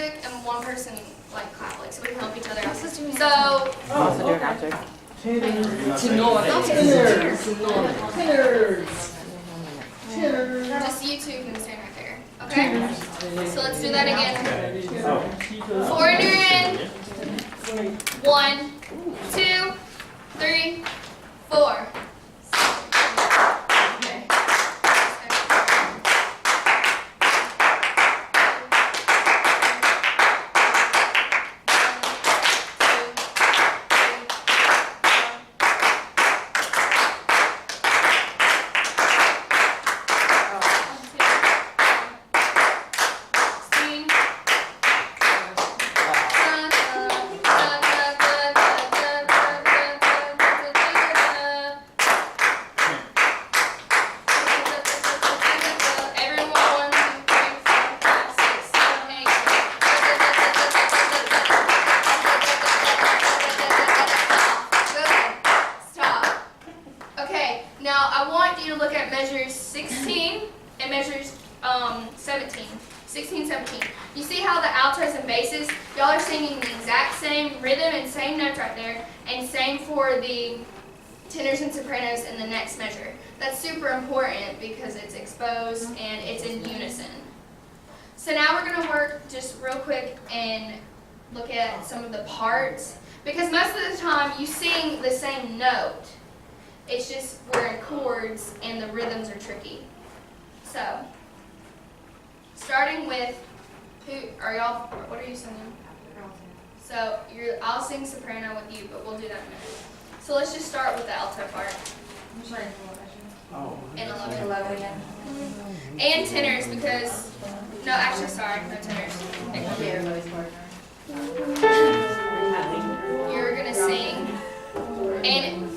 music and one person like clap, like so we can help each other out. So Also do an after. just you two can stand right there. Okay? So let's do that again. 4 in your end. 1, 2, 3, 4. Now I want you to look at measures 16 and measures 17. 16, 17. You see how the altos and basses, y'all are singing the exact same rhythm and same notes right there, and same for the tenors and sopranos in the next measure. That's super important because it's exposed and it's in unison. So now we're going to work just real quick and look at some of the parts, because most of the time you sing the same note. It's just we're in chords and the rhythms are tricky. So, starting with, what are you singing? So, I'll sing soprano with you, but we'll do that in a minute. So let's just start with the alto part. And 11 again. And tenors, because, no, actually, sorry, no tenors. You're going to sing, and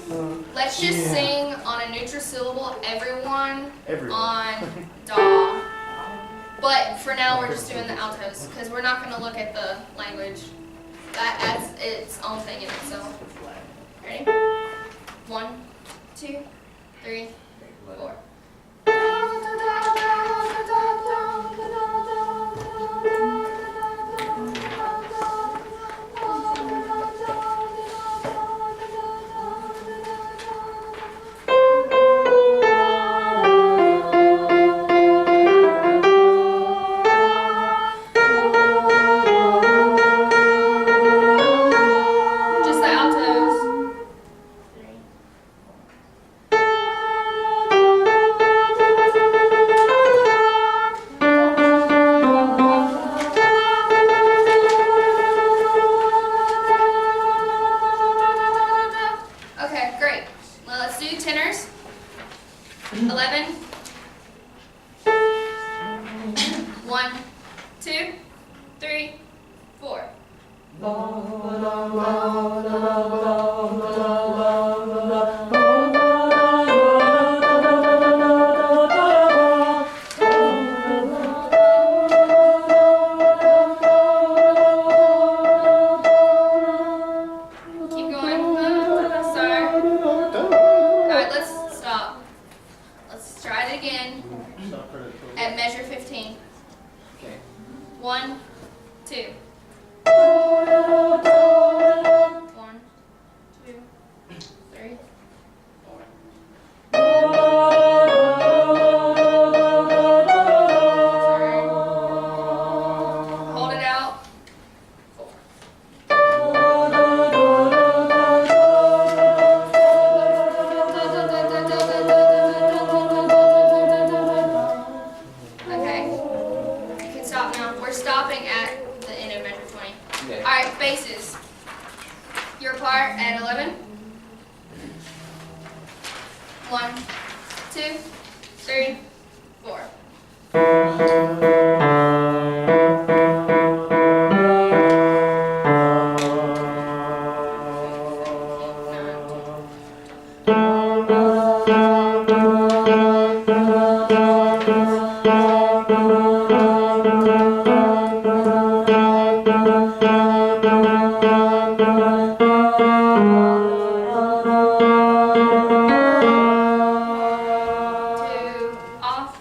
let's just sing on a neutral syllable, everyone. On da. But for now, we're just doing the altos, because we're not going to look at the language. That adds its own thing in itself. Ready? 1, 2, 3, 4. Okay, great. Well, let's do tenors. 11. 1, 2, 3, 4. Keep going. Sorry. Alright, let's stop. Let's try it again at measure 15. Okay. 1, 2. 1, 2, 3, 4. Sorry. Hold it out. 4. Okay. You can stop now. We're stopping at the end of measure 20. Okay. Alright, basses. Your part at 11. 1, 2, 3, 4. Two, off.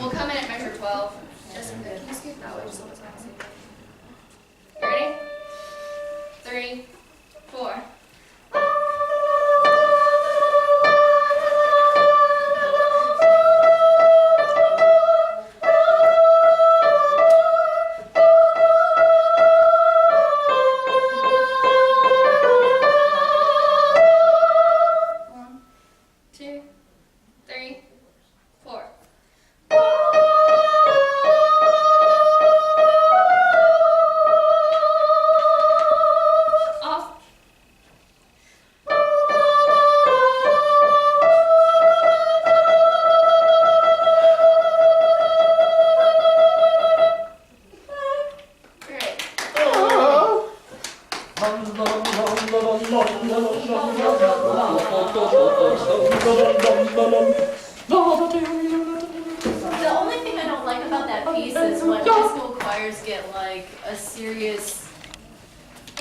We'll come in at measure 12. Justin, can you scoot that way just so it's not see? You ready? 3, 4. One, 2, 3, 4. Off. Great. The only thing I don't like about that piece is when high school choirs get like a serious.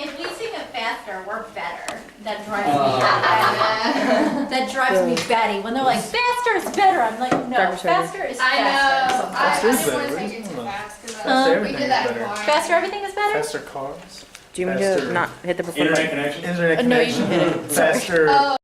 If we sing it faster, we're better. That drives me batty. That drives me batty. When they're like, faster is better, I'm like, no, faster is I faster. know. I Faster is didn't want to better. take it too fast because Faster we everything did that is in better. choir. Faster, everything is better? Faster cars. Do you want me Faster. to not hit the record Internet button? connection? Internet No, you connection. can hit it. Faster. Oh.